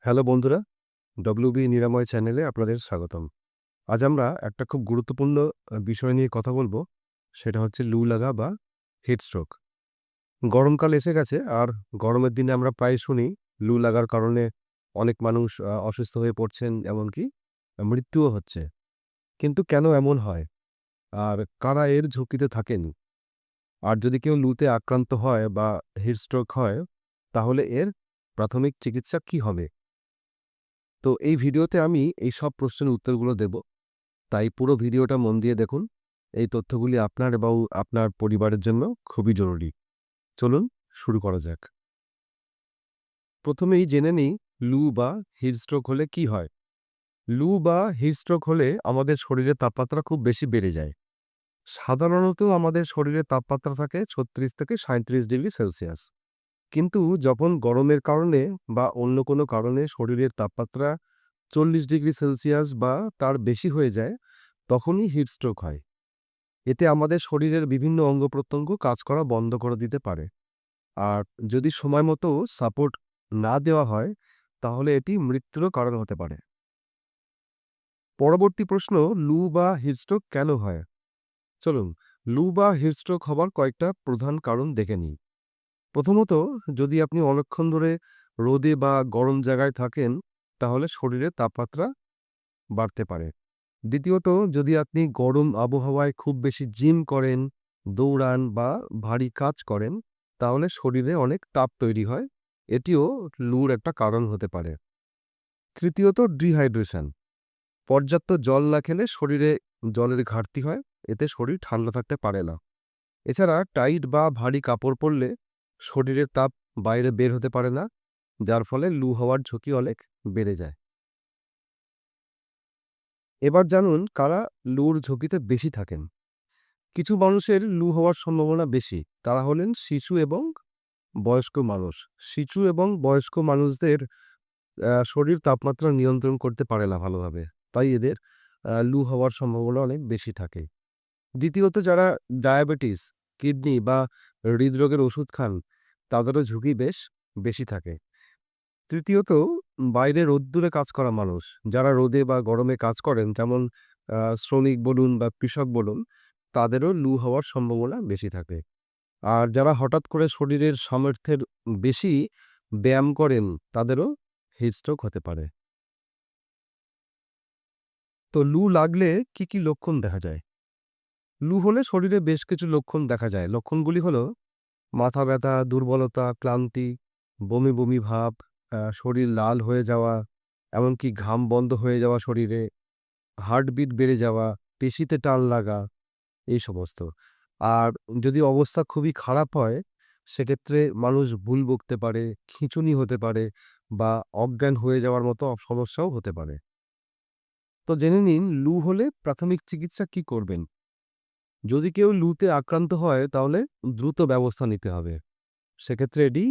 Hello বন্ধুরা, WB নিরাময় চ্যানেলে আপনাদের স্বাগতম। আজ আমরা একটা খুব গুরুত্বপূর্ণ বিষয় নিয়ে কথা বলবো। সেটা হচ্ছে লু লাগা বা হিট স্ট্রোক। গরমকাল এসে গেছে আর গরমের দিনে আমরা প্রায় শুনি লু লাগার কারণে অনেক মানুষ অসুস্থ হয়ে পড়ছেন, এমনকি মৃত্যুও হচ্ছে। কিন্তু কেন এমন হয়? আর কারা এর ঝুঁকিতে থাকেন? আর যদি কেউ লুতে আক্রান্ত হয় বা হিট স্ট্রোক হয়, তাহলে এর প্রাথমিক চিকিৎসা কী হবে? তো এই ভিডিওতে আমি এই সব প্রশ্নের উত্তরগুলো দেব। তাই পুরো ভিডিওটা মন দিয়ে দেখুন। এই তথ্যগুলি আপনার এবং আপনার পরিবারের জন্য খুবই জরুরি। চলুন শুরু করা যাক। প্রথমেই জেনে নিই লু বা হিট স্ট্রোক হলে কি হয়। লু বা হিট স্ট্রোক হলে আমাদের শরীরের তাপমাত্রা খুব বেশি বেড়ে যায়। সাধারণত আমাদের শরীরের তাপমাত্রা থাকে ৩৬ থেকে ৩৭ ডিগ্রি সেলসিয়াস। কিন্তু যখন গরমের কারণে বা অন্য কোনো কারণে শরীরের তাপমাত্রা ৪০ ডিগ্রি সেলসিয়াস বা তার বেশি হয়ে যায়, তখনই হিট স্ট্রোক হয়। এতে আমাদের শরীরের বিভিন্ন অঙ্গ-প্রত্যঙ্গ কাজ করা বন্ধ করে দিতে পারে। আর যদি সময়মতো সাপোর্ট না দেওয়া হয়, তাহলে এটি মৃত্যুরও কারণ হতে পারে। পরবর্তী প্রশ্ন, লু বা হিটস্ট্রোক কেন হয়? চলুন, লু বা হিটস্ট্রোক হবার কয়েকটা প্রধান কারণ দেখে নিই। প্রথমত, যদি আপনি অনেকক্ষণ ধরে রোদে বা গরম জায়গায় থাকেন, তাহলে শরীরের তাপমাত্রা বাড়তে পারে। দ্বিতীয়ত, যদি আপনি গরম আবহাওয়ায় খুব বেশি জিম করেন, দৌড়ান বা ভারী কাজ করেন, তাহলে শরীরে অনেক তাপ তৈরি হয়। এটিও লুর একটা কারণ হতে পারে। তৃতীয়ত, ডিহাইড্রেশন। পর্যাপ্ত জল না খেলে শরীরে জলের ঘাটতি হয়, এতে শরীর ঠান্ডা থাকতে পারে না। এছাড়া টাইট বা ভারী কাপড় পরলে শরীরের তাপ বাইরে বের হতে পারে না, যার ফলে লু হওয়ার ঝুঁকি অনেক বেড়ে যায়। এবার জানুন কারা লুর ঝুঁকিতে বেশি থাকেন। কিছু মানুষের লু হওয়ার সম্ভাবনা বেশি। তারা হলেন শিশু এবং বয়স্ক মানুষ। শিশু এবং বয়স্ক মানুষদের শরীর তাপমাত্রা নিয়ন্ত্রণ করতে পারে না ভালোভাবে। তাই এদের লু হওয়ার সম্ভাবনা অনেক বেশি থাকে। দ্বিতীয়ত, যারা ডায়াবেটিস, কিডনি বা হৃদরোগের ওষুধ খান, তাদেরও ঝুঁকি বেশ বেশি থাকে। তৃতীয়ত, বাইরে রোদ্দুরে কাজ করা মানুষ, যারা রোদে বা গরমে কাজ করেন, যেমন শ্রমিক বলুন বা কৃষক বলুন, তাদেরও লু হওয়ার সম্ভাবনা বেশি থাকে। আর যারা হঠাৎ করে শরীরের সামর্থ্যের বেশি ব্যায়াম করেন, তাদেরও হিটস্ট্রোক হতে পারে। তো লু লাগলে কি লক্ষণ দেখা যায়? লু হলে শরীরে বেশ কিছু লক্ষণ দেখা যায়। লক্ষণগুলি হলো মাথা ব্যথা, দুর্বলতা, ক্লান্তি, বমি, বমি ভাব, শরীর লাল হয়ে যাওয়া, এমনকি ঘাম বন্ধ হয়ে যাওয়া শরীরে, হার্টবিট বেড়ে যাওয়া, পেশিতে টান লাগা, এই সমস্ত। আর যদি অবস্থা খুবই খারাপ হয়, সেক্ষেত্রে মানুষ ভুল বকতে পারে, খিঁচুনি হতে পারে বা অজ্ঞান হয়ে যাওয়ার মতো সমস্যাও হতে পারে। তো জেনে নিন লু হলে প্রাথমিক চিকিৎসা কি করবেন? যদি কেউ লুতে আক্রান্ত হয়, তাহলে দ্রুত ব্যবস্থা নিতে হবে। সেক্ষেত্রে এটি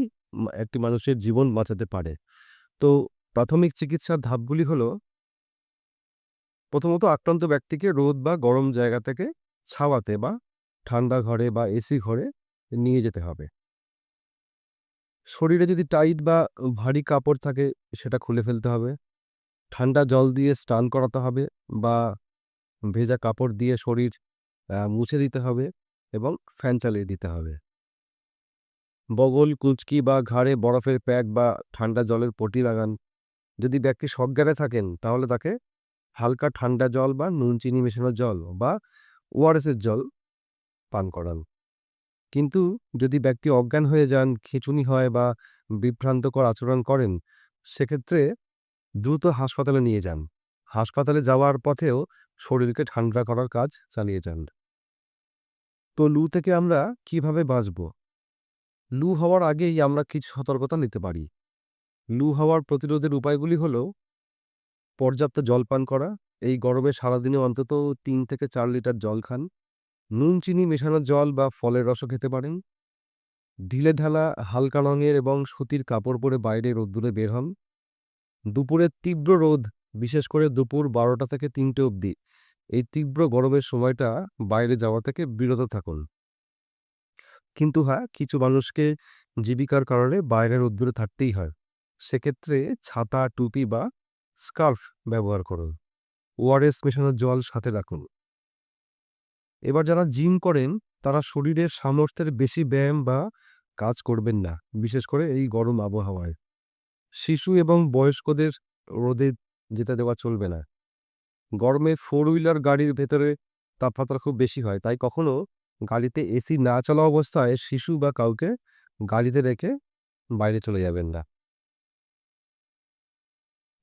একটি মানুষের জীবন বাঁচাতে পারে। তো প্রাথমিক চিকিৎসার ধাপগুলি হলো, প্রথমত আক্রান্ত ব্যক্তিকে রোদ বা গরম জায়গা থেকে ছাওয়াতে বা ঠান্ডা ঘরে বা এসি ঘরে নিয়ে যেতে হবে। শরীরে যদি টাইট বা ভারী কাপড় থাকে, সেটা খুলে ফেলতে হবে। ঠান্ডা জল দিয়ে স্নান করাতে হবে বা ভেজা কাপড় দিয়ে শরীর মুছে দিতে হবে এবং ফ্যান চালিয়ে দিতে হবে। বগল, কুঁচকি বা ঘাড়ে বরফের প্যাক বা ঠান্ডা জলের পটি লাগান। যদি ব্যক্তি সজ্ঞানে থাকেন, তাহলে তাকে হালকা ঠান্ডা জল বা নুন চিনি মেশানো জল বা ওআরএস এর জল পান করান। কিন্তু যদি ব্যক্তি অজ্ঞান হয়ে যান, খিঁচুনি হয় বা বিভ্রান্তকর আচরণ করেন, সেক্ষেত্রে দ্রুত হাসপাতালে নিয়ে যান। হাসপাতালে যাওয়ার পথেও শরীরকে ঠান্ডা করার কাজ চালিয়ে যান। তো লু থেকে আমরা কিভাবে বাঁচব? লু হওয়ার আগেই আমরা কিছু সতর্কতা নিতে পারি। লু হওয়ার প্রতিরোধের উপায়গুলি হলো পর্যাপ্ত জল পান করা। এই গরমে সারাদিনে অন্তত ৩ থেকে ৪ লিটার জল খান। নুন চিনি মেশানো জল বা ফলের রসও খেতে পারেন। ঢিলেঢালা হালকা রঙের এবং সুতির কাপড় পরে বাইরে রোদ্দুরে বের হন। দুপুরের তীব্র রোদ, বিশেষ করে দুপুর ১২টা থেকে ৩টে অবধি, এই তীব্র গরমের সময়টা বাইরে যাওয়া থেকে বিরত থাকুন। কিন্তু হ্যাঁ, কিছু মানুষকে জীবিকার কারণে বাইরে রোদ্দুরে থাকতেই হয়। সেক্ষেত্রে ছাতা, টুপি বা স্কার্ফ ব্যবহার করুন। ওআরএস মেশানো জল সাথে রাখুন। এবার যারা জিম করেন তারা শরীরের সামর্থ্যের বেশি ব্যায়াম বা কাজ করবেন না, বিশেষ করে এই গরম আবহাওয়ায়। শিশু এবং বয়স্কদের রোদে যেতে দেওয়া চলবে না। গরমে ফোর হুইলার গাড়ির ভেতরে তাপমাত্রা খুব বেশি হয়, তাই কখনো গাড়িতে এসি না চলা অবস্থায় শিশু বা কাউকে গাড়িতে রেখে বাইরে চলে যাবেন না।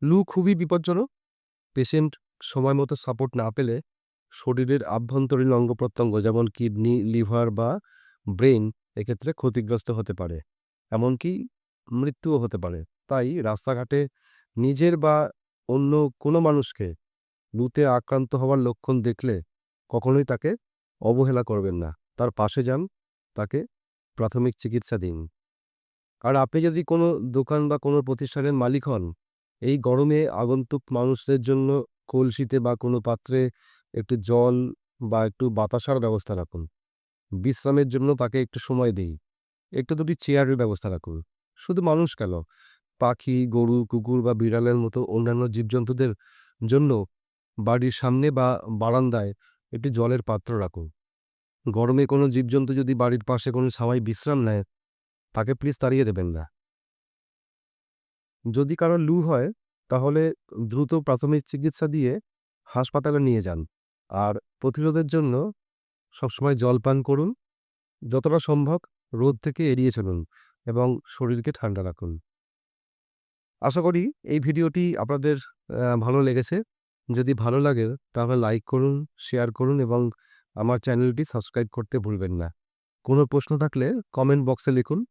লু খুবই বিপজ্জনক। পেশেন্ট সময় মতো সাপোর্ট না পেলে শরীরের আভ্যন্তরীণ অঙ্গ-প্রত্যঙ্গ যেমন কিডনি, লিভার বা ব্রেইন এক্ষেত্রে ক্ষতিগ্রস্ত হতে পারে। এমনকি মৃত্যুও হতে পারে। তাই রাস্তাঘাটে নিজের বা অন্য কোনো মানুষকে লুতে আক্রান্ত হওয়ার লক্ষণ দেখলে কখনোই তাকে অবহেলা করবেন না। তার পাশে যান, তাকে প্রাথমিক চিকিৎসা দিন। আর আপনি যদি কোনো দোকান বা কোনো প্রতিষ্ঠানের মালিক হন, এই গরমে আগন্তুক মানুষদের জন্য কলসিতে বা কোনো পাত্রে একটু জল বা একটু বাতাসার ব্যবস্থা রাখুন। বিশ্রামের জন্য তাকে একটু সময় দিন। একটু দুটি চেয়ারের ব্যবস্থা রাখুন। শুধু মানুষ কেন, পাখি, গরু, কুকুর বা বিড়ালের মতো অন্যান্য জীবজন্তুদের জন্য বাড়ির সামনে বা বারান্দায় একটি জলের পাত্র রাখুন। গরমে কোনো জীবজন্তু যদি বাড়ির পাশে কোনো ছাওয়ায় বিশ্রাম নেয়, তাকে প্লিজ তাড়িয়ে দেবেন না। যদি কারো লু হয়, তাহলে দ্রুত প্রাথমিক চিকিৎসা দিয়ে হাসপাতালে নিয়ে যান। আর প্রতিরোধের জন্য সবসময় জল পান করুন। যতটা সম্ভব রোদ থেকে এড়িয়ে চলুন এবং শরীরকে ঠান্ডা রাখুন। আশা করি এই ভিডিওটি আপনাদের ভালো লেগেছে। যদি ভালো লাগে তাহলে লাইক করুন, শেয়ার করুন এবং আমার চ্যানেলটি সাবস্ক্রাইব করতে ভুলবেন না। কোনো প্রশ্ন থাকলে কমেন্ট বক্সে লিখুন।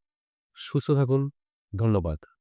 সুস্থ থাকুন। ধন্যবাদ।